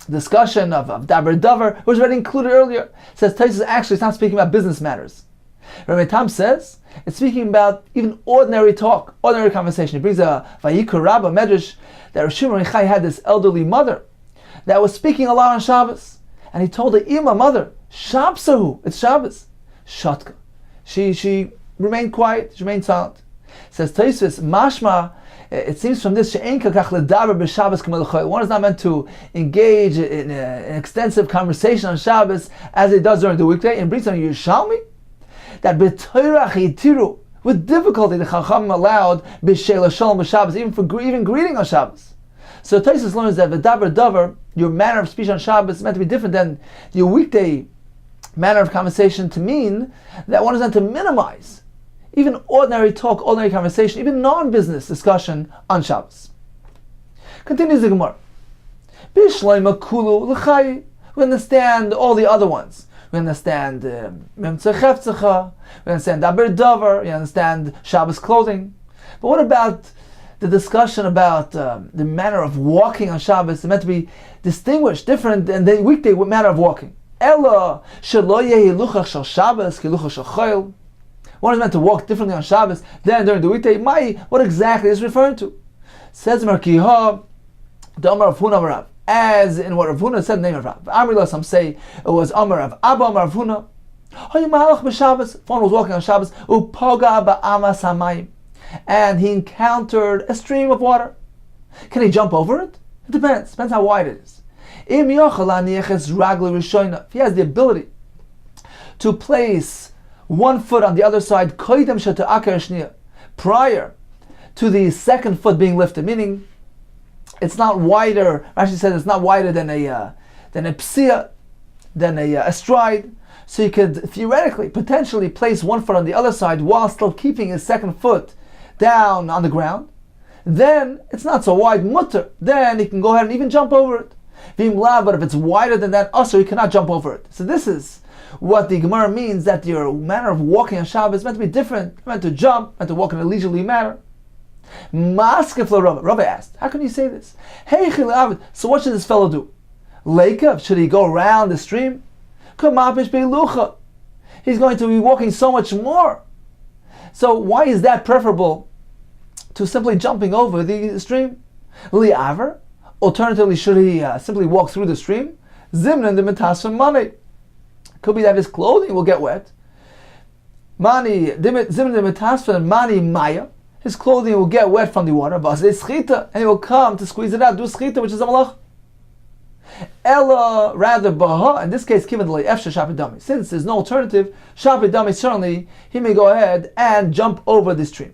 discussion of daber davar? It was already included earlier. Says Taisus, actually it's not speaking about business matters. Rabbi Tam says it's speaking about even ordinary talk, ordinary conversation. He brings a Vayikra Rabbah medrash that Rav Shimon Yochai had this elderly mother that was speaking a lot on Shabbos, and he told the Ima mother, Shabsahu, it's Shabbos. Shatka. She remained quiet, she remained silent. Says Taisus, Mashma, it seems from this, one is not meant to engage in an extensive conversation on Shabbos as it does during the weekday. And brings on Yerushalmi that With difficulty, the Chacham allowed b'sheila shalom b'Shabbos, even greeting on Shabbos. So Taisus learns that v'daber davar, your manner of speech on Shabbos, is meant to be different than your weekday manner of conversation, to mean that one is meant to minimize even ordinary talk, ordinary conversation, even non-business discussion on Shabbos. Continues the Gemara. Bishleima kulu l'chai. We understand all the other ones. We understand Memtzeh Chefzecha, we understand Daber Davar, we understand Shabbos clothing. But what about the discussion about the manner of walking on Shabbos? It's meant to be distinguished, different than the weekday manner of walking. Ella shelo yehi luchach shel Shabbos ki luchach shel chayil. One is meant to walk differently on Shabbos than during the weekday. What exactly is referring to? Says Merkiha, the Amar of Huna Rav. As in what Rav Huna said, the name of Rav. Amrilah, some say it was Amar of Abba Amar of Huna. One was walking on Shabbos, upoga ba'amas hamayim, and he encountered a stream of water. Can he jump over it? It depends how wide it is. If he has the ability to place one foot on the other side, prior to the second foot being lifted, meaning it's not wider. Rashi says it's not wider than a psia, than a stride. So you could theoretically, potentially place one foot on the other side while still keeping his second foot down on the ground. Then it's not so wide, mutter. Then he can go ahead and even jump over it. But if it's wider than that, also he cannot jump over it. So this is what the Gemara means, that your manner of walking on Shabbos is meant to be different. You're meant to jump, meant to walk in a leisurely manner. Rabbi asked, how can you say this? Hey, so what should this fellow do? Leikav, should he go around the stream? He's going to be walking so much more. So why is that preferable to simply jumping over the stream? Li'aver, alternatively, should he simply walk through the stream? Zimnan de metasvan mani. Could be that his clothing will get wet. Mani zimnan de metasvan mani maya. His clothing will get wet from the water, and he will come to squeeze it out, do schita, which is a malach. Ella, rather, baha, in this case, given the efsha shapidami. Since there's no alternative, shapidami, certainly, he may go ahead and jump over the stream.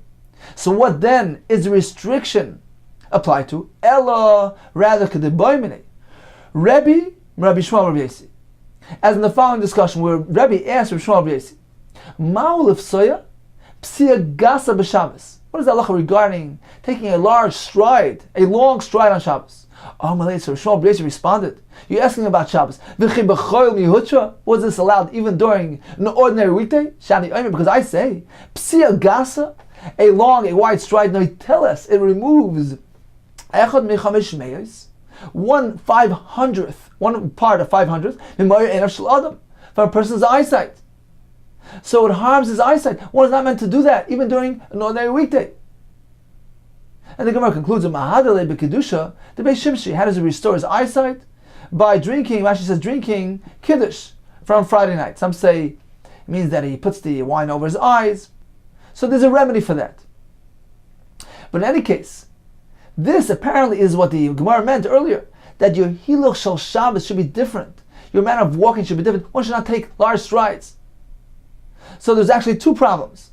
So what then is the restriction applied to? Ella, rather, k'debaymine. Rabbi Shmuel, Rabbi Yesi. As in the following discussion, where Rabbi asked Rabbi Shmuel, Rabbi Yesi, Ma'ul soya psia gasa b'Shabbos. What is the halacha regarding taking a long stride on Shabbos? So Shmuel Rabbi Yesi responded, you're asking about Shabbos. Was this allowed even during an ordinary weekday? Because I say, psia gasa, a wide stride, no, tell us, it removes 1/500th, 1 part of 500th, from a person's eyesight. So it harms his eyesight. One is not meant to do that, even during an ordinary weekday. And the Gemara concludes, Mahadale b'kedusha, the Beis Shimshi, how does he restore his eyesight? By drinking, Rashi says, drinking kiddush from Friday night. Some say it means that he puts the wine over his eyes. So there's a remedy for that. But in any case, this apparently is what the Gemara meant earlier, that your hiluch shel Shabbos should be different. Your manner of walking should be different. One should not take large strides. So there's actually two problems.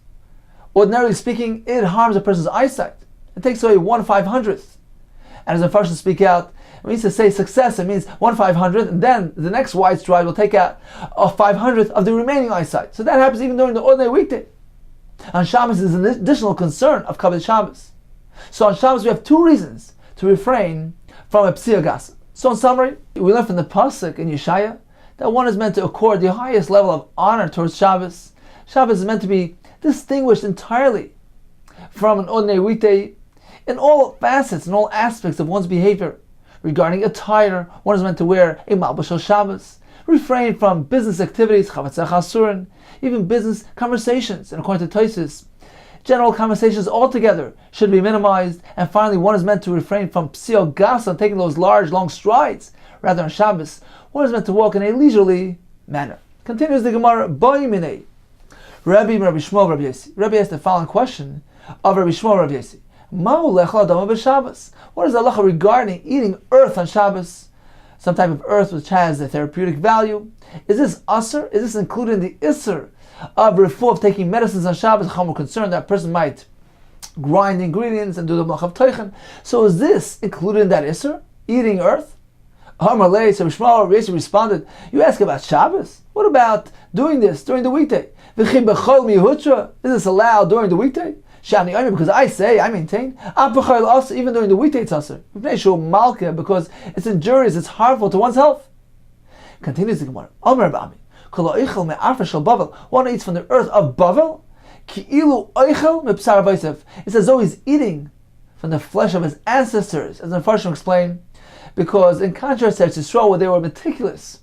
Ordinarily speaking, it harms a person's eyesight. It takes away 1/500th. And as the Farshim speak out, it means to say success, it means 1/500th, and then the next wide stride will take out a 500th of the remaining eyesight. So that happens even during the ordinary weekday. On Shabbos is an additional concern of Kabbalah Shabbos. So on Shabbos we have two reasons to refrain from a psia gasa. So in summary, we learn from the pasuk in Yeshaya that one is meant to accord the highest level of honor towards Shabbos. Shabbos is meant to be distinguished entirely from an ordinary weekday in all facets, in all aspects of one's behavior. Regarding attire, one is meant to wear a malbush shel Shabbos, refrain from business activities, chavatzach asurin, even business conversations. And according to Tosfos, general conversations altogether should be minimized. And finally, one is meant to refrain from psio gasa, taking those large, long strides. Rather, on Shabbos, one is meant to walk in a leisurely manner. Continues the Gemara, Boimine. Rabbi Shmuel, Rabbi Yesi. Rabbi asked the following question of Rabbi Shmuel, Rabbi Yesi. What is the halacha regarding eating earth on Shabbos? Some type of earth which has a therapeutic value. Is this asr? Is this included in the isr of refuah, of taking medicines on Shabbos. Chacham were concerned that a person might grind ingredients and do the malach of teichen. So is this included in that isser, eating earth? Amar lei, so Shmuel Rashi responded, you ask about Shabbos? What about doing this during the weekday? V'chi b'chol mihutra, is this allowed during the weekday? Shani Omer, because I maintain, even during the weekday it's asur. Malka, because it's injurious, it's harmful to one's health. Continues the Gemara. Omer b'ami, kol ha'oichel me'afar shel Bavel, one eats from the earth of Bavel, ki'ilu oichel me'psar vaysev. It's as though he's eating from the flesh of his ancestors, as the Farshim explain, because in contrast to Yisrael, where they were meticulous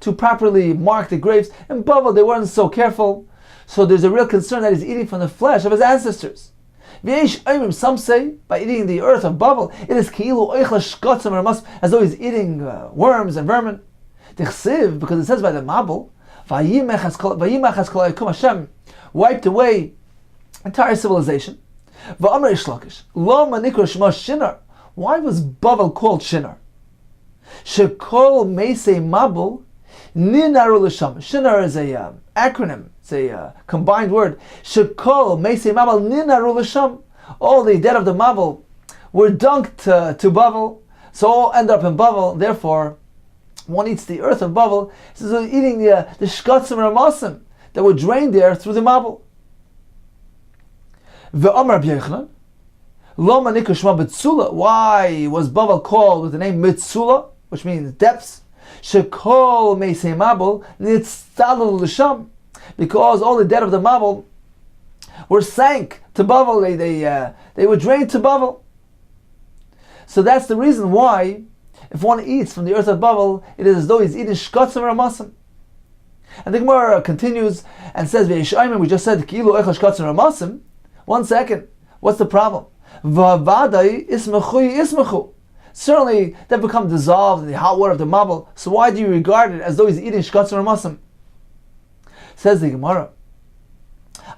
to properly mark the graves, in Bavel they weren't so careful. So there's a real concern that he's eating from the flesh of his ancestors. Some say, by eating the earth of Bavel, it is as though he's eating worms and vermin. Because it says by the Mabel, Hashem wiped away entire civilization. Why was Bavel called Shinar? Shekol Meisei Mabel Ninaru L'Sham. Shinar is a acronym. It's a combined word. Shekol Meisei Mabel Ninaru L'Sham. All the dead of the Mabel were dunked to Bavel, so all end up in Bavel. Therefore, one eats the earth of Bavel. So eating the shkatzim ramasim that were drained there through the Mabel. Ve'amar b'Yochanan Loma Nikushma B'Tzula. Why was Bavel called with the name Mitzula, which means depths? Shekol Meisei Mabel Nitztalul L'Sham. Because all the dead of the Mabel were sank to Bavel, they were drained to Bavel. So that's the reason why, if one eats from the earth of Bavel, it is as though he's eating shkatzim ramasim. And the Gemara continues and says, "Ve'ishayim." We just said kilu echal shkatzim ramasim. 1 second. What's the problem? Va'vadai ismechu. Certainly, they've become dissolved in the hot water of the Mabel. So why do you regard it as though he's eating shkatzim ramasim? Says the Gemara.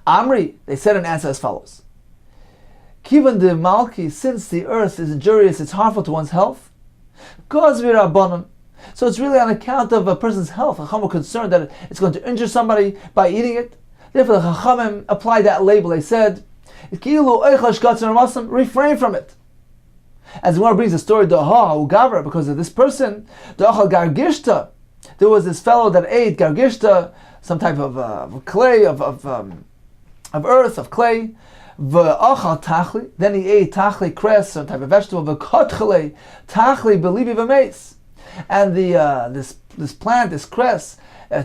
Amri, they said an answer as follows. Kivan de Malki, since the earth is injurious, it's harmful to one's health. So it's really on account of a person's health. Chacham were concerned that it's going to injure somebody by eating it. Therefore the Chachamim applied that label. They said, refrain from it. As the Gemara brings the story, because of this person, there was this fellow that ate gargishta, some type of clay, of earth, of clay. Then he ate tachli cress, some type of vegetable. And this plant, this cress,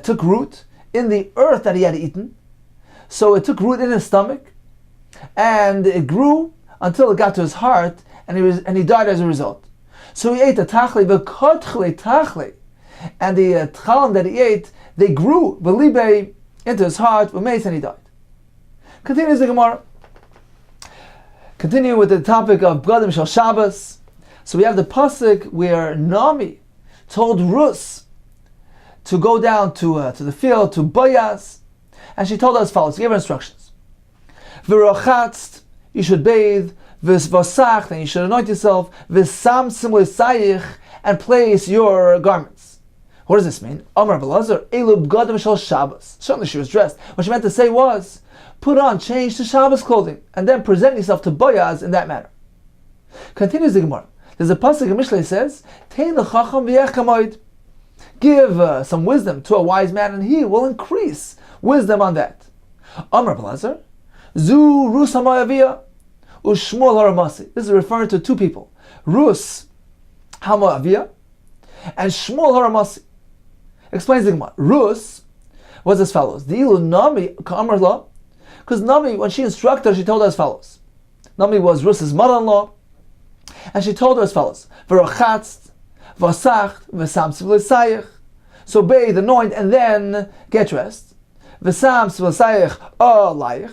took root in the earth that he had eaten. So it took root in his stomach, and it grew until it got to his heart, and he died as a result. So he ate the tachli, and the tchalim that he ate, they grew into his heart, and he died. Continues the Gemara. Continuing with the topic of B'gadim Shel Shabbos. So we have the pasuk where Naomi told Rus to go down to the field, to Boyaz, and she told her as follows. She gave her instructions. V'rochatzt, you should bathe. V'svasach, and you should anoint yourself. V'sam simul sayich, and place your garments. What does this mean? Amar Belazar, Elu B'gadim Shel Shabbos. Certainly she was dressed. What she meant to say was, put on, change to Shabbos clothing, and then present yourself to Boyaz in that manner. Continues the Gemara. There's a pasuk in Mishlei says, Tein l'chacham v'yech kamoid. Give some wisdom to a wise man, and he will increase wisdom on that. Amar Belazar, Zu Rus HaMoaviyah U'Shmuel HaRamasi. This is referring to two people, Rus HaMoaviyah and Shmuel HaRamasi. Explains the Gemara. Rus was as follows. Di'ilu Nami ka'amar la. Because Nami, when she instructed her, she told her as follows. Nami was Rus's mother-in-law, and she told her as follows: V'rochatzt, v'sacht, v'sam tzivlisayich. So bathe, anoint, and then get dressed. V'sam tzivlisayich alayich.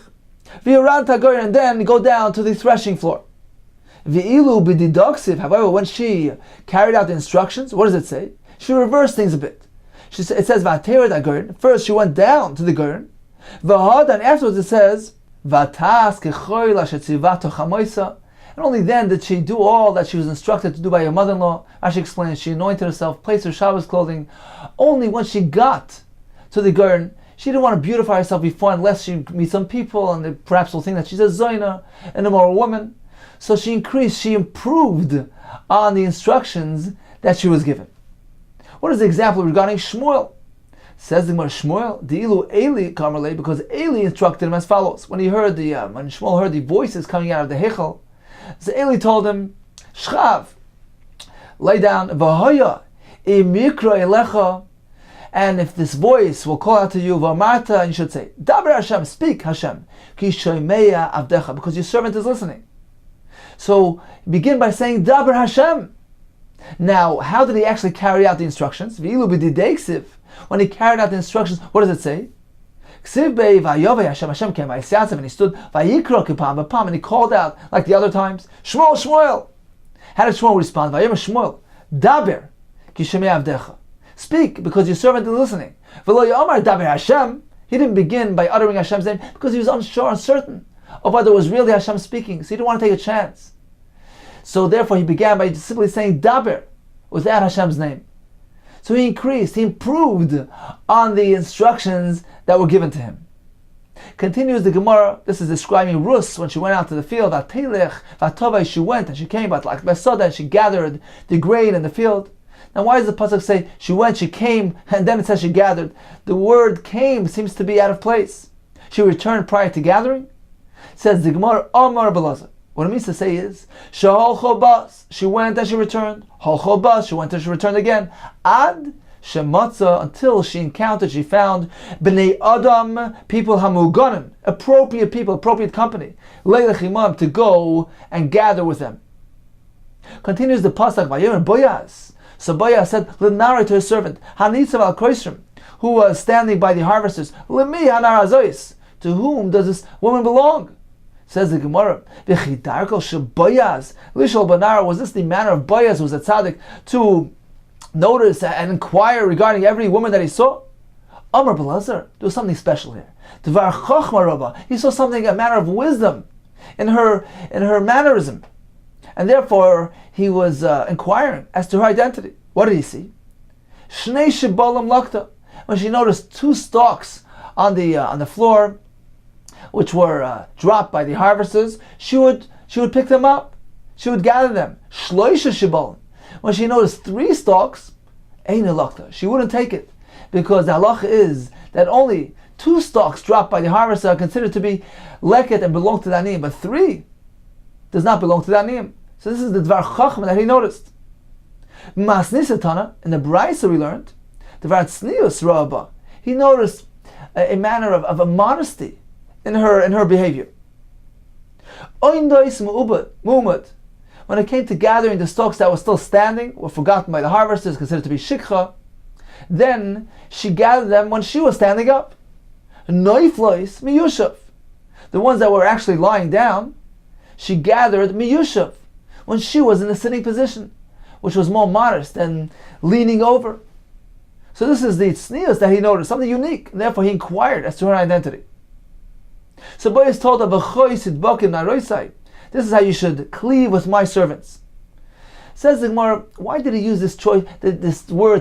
V'yarad tagoyin, and then go down to the threshing floor. V'ilu b'didoksiv. However, when she carried out the instructions, what does it say? She reversed things a bit. It says v'atera tagoyin. First, she went down to the goyin. V'had, and afterwards it says v'tas kechoyla shetzivato chamoisa. And only then did she do all that she was instructed to do by her mother-in-law. As she explains, she anointed herself, placed her Shabbos clothing. Only when she got to the garden, She didn't want to beautify herself before unless she meets some people and they perhaps will think that she's a Zoina, an immoral woman. So she improved on the instructions that she was given. What is the example regarding Shmuel? Says the Gemara, Shmuel, Di'ilu Eli Kamerle, because Eli instructed him as follows. When Shmuel heard the voices coming out of the Heichal, so Eli told him, Shchav, lay down, V'hoya, imikra elecha, and if this voice will call out to you, V'amarta, and you should say, Daber Hashem, speak Hashem, Ki shomeya avdecha, because your servant is listening. So begin by saying, Daber Hashem. Now, how did he actually carry out the instructions? V'ilu b'didei ksiv. When he carried out the instructions, what does it say? Ksiv bei v'ayovei Hashem, Hashem came, v'yisyatzef, and he stood, v'yikro kipam v'pam, and he called out, like the other times, Shmuel, Shmuel. How did Shmuel respond? V'ayom Shmuel, Daber, ki shomei avdecha. Speak, because your servant is listening. V'lo yomar Daber Hashem. He didn't begin by uttering Hashem's name, because he was unsure, uncertain of whether it was really Hashem speaking, so he didn't want to take a chance. So therefore he began by simply saying Daber, without Hashem's name. So he improved on the instructions that were given to him. Continues the Gemara, this is describing Rus when she went out to the field, Vatelech, Vatovai, she went and she came, but like Besoda, and she gathered the grain in the field. Now why does the pasuk say she went, she came, and then it says she gathered? The word came seems to be out of place. She returned prior to gathering? Says the Gemara, Amar Belazar. What it means to say is, Shahol Chobas, she went and she returned. Hol Chobas, she went and she returned again. Ad Shematza, until she encountered, she found Bnei Adam, people Hamuganim, appropriate people, appropriate company. Leilech Imam, to go and gather with them. Continues the pasuk, Vayomer Boyaz. So Boyaz said, Lenari, to his servant, Hanitzav al Kroisrim, who was standing by the harvesters, Lemi Hanar Azois, to whom does this woman belong? Says the Gemara, was this the manner of Boyaz, who was a tzaddik, to notice and inquire regarding every woman that he saw? Amar Belazar, there was something special here. Dvar Chochma Rabba, he saw something, a manner of wisdom in her mannerism, and therefore he was inquiring as to her identity. What did he see? Shnei Shibalim Lakta, when she noticed two stalks on the floor, which were dropped by the harvesters, she would pick them up. She would gather them. Shloisha shibalim. When she noticed three stalks, ein elakta, she wouldn't take it, because the halacha is that only two stalks dropped by the harvester are considered to be leket and belong to the aniyim, but three does not belong to the aniyim. So this is the dvar chachma that he noticed. Masnisatana, in the Braisa we learned, dvar tznius rabba, he noticed a manner of a modesty in her behavior. When it came to gathering the stalks that were still standing, were forgotten by the harvesters, considered to be shikha, then she gathered them when she was standing up. Noiflois miyushav, the ones that were actually lying down, she gathered miyushav when she was in a sitting position, which was more modest than leaning over. So this is the tznius that he noticed, something unique, and therefore he inquired as to her identity. So Boaz told her, this is how you should cleave with my servants. Says the Gemara, why did he use this word,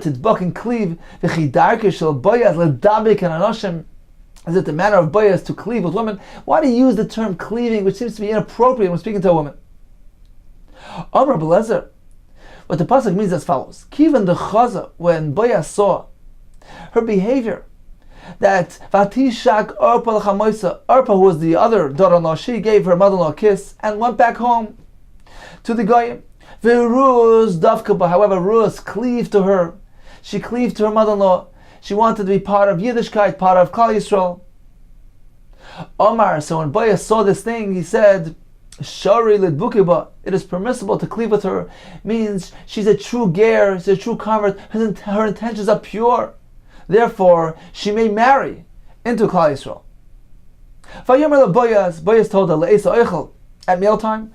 tidbak and cleave? Is it the manner of Boaz to cleave with women? Why do you use the term cleaving, which seems to be inappropriate when speaking to a woman? Amar Belezer, what the pasuk means as follows: Kivan the chaza, when Boaz saw her behavior, that Vatishak Orpa l'chamoisa, Orpa, who was the other daughter-in-law, she gave her mother-in-law a kiss and went back home to the Goyim. V'Ruz Davkaba, however, Ruz cleaved to her. She cleaved to her mother-in-law. She wanted to be part of Yiddishkeit, part of Klal Yisrael. Omar, so when Boaz saw this thing, he said, Shari lidbukiba, it is permissible to cleave with her. Means she's a true ger, she's a true convert, her intentions are pure. Therefore, she may marry into Klal Yisrael. Vayomer Boaz told her, Le'esa Eichel, at mealtime,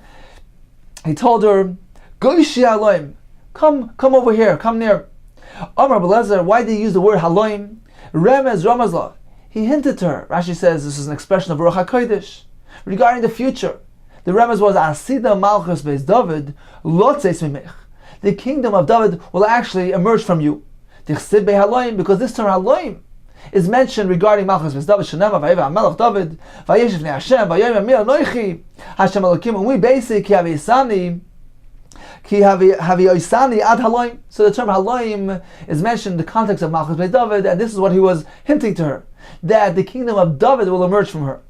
he told her, Goishi Haloim, come over here, come near. Amar Belezer, why did he use the word Haloim? Remez Ramazlah, he hinted to her. Rashi says this is an expression of Ruach HaKodesh regarding the future. The remez was Asida Malchus Beis David, Lotzeis Mimech. The kingdom of David will actually emerge from you. Because this term Haloim is mentioned regarding Malchus David Shenema Vayiva Melech David Vayeshev Ne Hashem Vayom Amir Noichi Hashem Elokim, and we basically Ki Havi Oisani Ad Haloim. So the term Haloim is mentioned in the context of Malchus David, and this is what he was hinting to her, that the kingdom of David will emerge from her.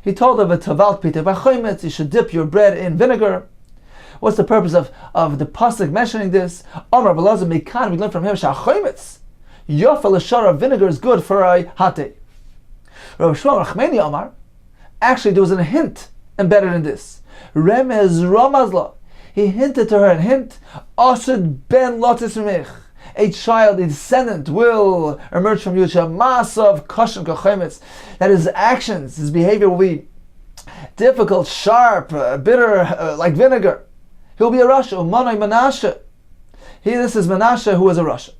He told her, "V'tavalt pite v'chometz, you should dip your bread in vinegar." What's the purpose of the pasuk mentioning this? Amar B'Elazar Mekan, we learn from him, "Shachometz yofa l'shara, vinegar is good for a hate." Rav Shmuel Rachmeni Amar, actually there was a hint embedded in this. Remez Ramazla, he hinted to her and hint, Asad ben Lotis Mech, a child, a descendant will emerge from you, Shamasav Kashim Kachemetz, that his actions, his behavior will be difficult, sharp, bitter, like vinegar. He'll be a Rasha, Umanai Menashe. This is Menashe who was a Rasha.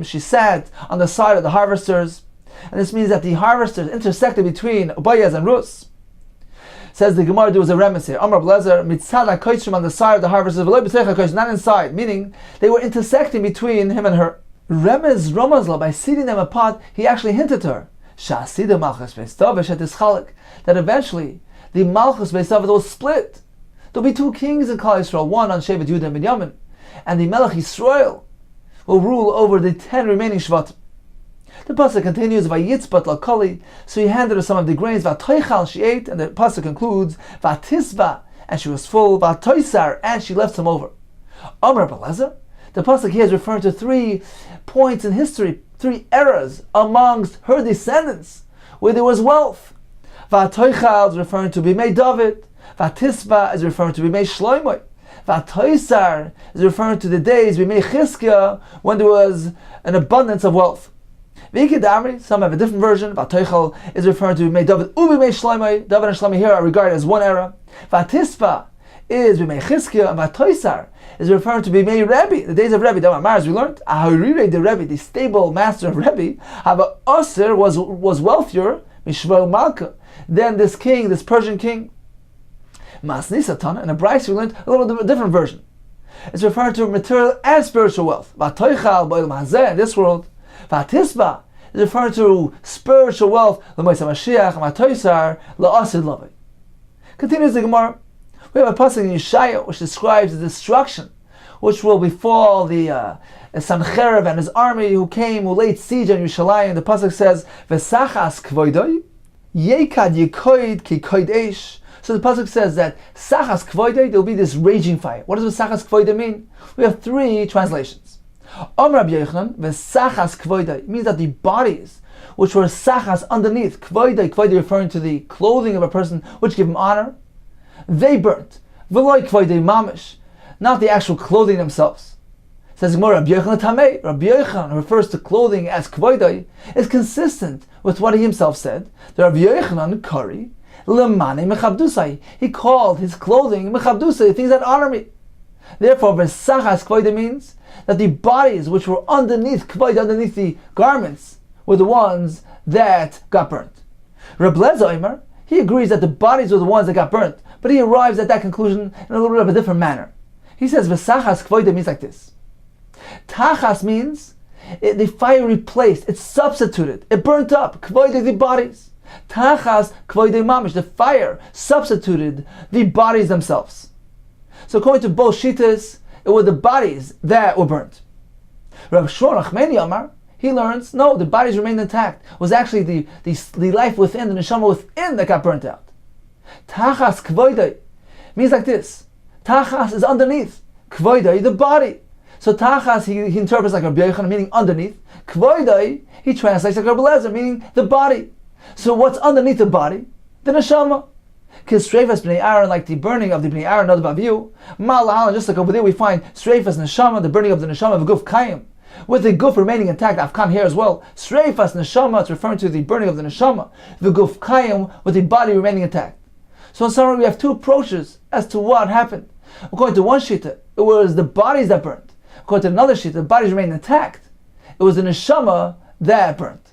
She sat on the side of the harvesters, and this means that the harvesters intersected between Boaz and Rus. Says the Gemara, there was a remnant here. Amar B'Elazar mitzad hakoytrim, on the side of the harvesters, not inside, meaning they were intersecting between him and her. Remez Ramazla, by seating them apart, he actually hinted to her that eventually the Malchus Beis David will split. There'll be two kings in Klal Yisrael, one on Shevet Yehuda and Binyamin, and the Melech Yisrael will rule over the 10 remaining Shvatim. The pasuk continues, "Vayitzbat lakali," so he handed her some of the grains. "Vatoichal," she ate, and the pasuk concludes, "Vatisba," and she was full. "Vatoisar," and she left some over. Amar B'Elazar, the pasuk here is referring to 3 points in history, 3 eras amongst her descendants where there was wealth. Vatoichal is referring to Bimei David. Vatisba is referring to Bimei Shlomo. Vatoisar is referring to the days Bimei Chizkiah, when there was an abundance of wealth. Some have a different version. Vatoichal is referring to Bimei David Ubimei Shlomo. David and Shlomo here are regarded as one era. Vatisba is Bimei Chizkiah, and Vatoisar is referring to Bimei Rebbe, the days of Rebbe. As we learned, Ahurire the Rebbe, the stable master of Rebbe, Hava Aser was wealthier Mishvah Malka than this king, this Persian king. Masni Satan, and a Bryce we learned a little different version. It's referring to material and spiritual wealth. Vatoichal b'olam hazeh, in this world. Vatisba is referring to spiritual wealth. L'moisa Mashiach, Vatoisar la'asid lavei. Continues the Gemara. We have a pasuk in Yeshaya which describes the destruction which will befall the Sancherib and his army who laid siege on Yerushalayim. The pasuk says, "V'sachas kvoidoi yekad yekoid ki koid eish." So the pasuk says that Sachas Kvoide, there will be this raging fire. What does Sachas Kvoide mean? We have 3 translations. Amar Rabbi Yochanan, Sachas Kvoide means that the bodies which were Sachas underneath, Kvoide referring to the clothing of a person which give him honor, they burnt. V'loi Kvoide mamish, not the actual clothing themselves. Says Gemara, Rabbi Yochanan Tamei. Rabbi Yochanan refers to clothing as Kvoide, is consistent with what he himself said. The Rabbi Yochanan Kari, Lemane mechabdusai. He called his clothing mechabdusai, things that honor me. Therefore, Vesachas Kvoide means that the bodies which were underneath Kvoide, underneath the garments, were the ones that got burnt. Reb Lezer Omer, he agrees that the bodies were the ones that got burnt, but he arrives at that conclusion in a little bit of a different manner. He says Vesachas Kvoide means like this. Tachas means the fire replaced, it substituted, it burnt up Kvoide, the bodies. Tachas kvoidei mamish, the fire substituted the bodies themselves. So according to both shittas, it were the bodies that were burnt. Rav Shmuel Rachmeni Amar, he learns, no, the bodies remained intact. It was actually the life within, the neshama within that got burnt out. Tachas kvoidei means like this. Tachas is underneath. Kvoidei, the body. So tachas, he interprets like Rabbi Yochanan, meaning underneath. Kvoidei, he translates like Rabbi Lezer, meaning the body. So what's underneath the body? The neshama. Because streifas b'nei Aaron, like the burning of the b'nei Aaron, not the baviu. Mala'alan, just like over there we find streifas neshama, the burning of the neshama of guf kayim, with the guf remaining intact. Afkan here as well. Streifas neshama, it's referring to the burning of the neshama. The guf kayim, with the body remaining intact. So in summary, we have 2 approaches as to what happened. According to one shita, it was the bodies that burnt. According to another shita, the bodies remained intact. It was the neshama that burnt.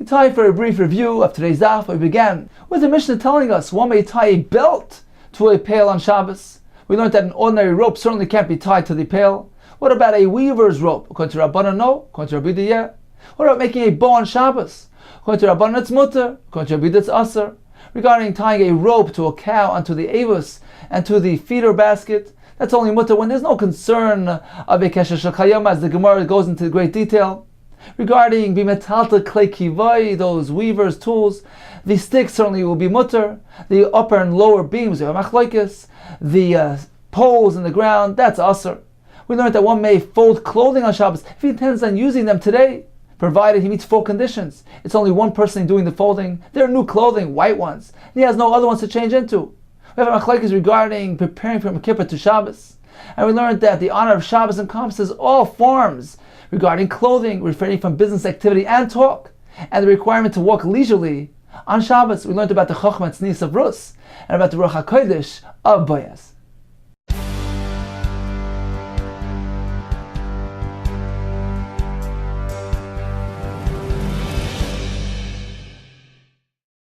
It's time for a brief review of today's daf. We began with the Mishnah telling us one may tie a belt to a pail on Shabbos. We learned that an ordinary rope certainly can't be tied to the pail. What about a weaver's rope? According to Rabbanan, no. According to Rabbi Yehuda, yeah. What about making a bow on Shabbos? According to Rabbanan, it's mutter. According to Rabbi Yehuda, it's aser. Regarding tying a rope to a cow onto the avos and to the feeder basket, that's only mutter when there's no concern of a kesher shel, as the Gemara goes into great detail. Regarding bimetalta klei kivai, those weavers' tools, the stick certainly will be mutter. The upper and lower beams, the poles in the ground, that's aser. We learned that one may fold clothing on Shabbos if he intends on using them today, provided he meets 4 conditions. It's only one person doing the folding. They're new clothing, white ones, and he has no other ones to change into. We have a machlokes regarding preparing from Kippur to Shabbos, and we learned that the honor of Shabbos encompasses all forms regarding clothing, refraining from business activity and talk, and the requirement to walk leisurely. On Shabbos, we learned about the Chochmah Tznius of Rus, and about the Ruach HaKodesh of Boaz.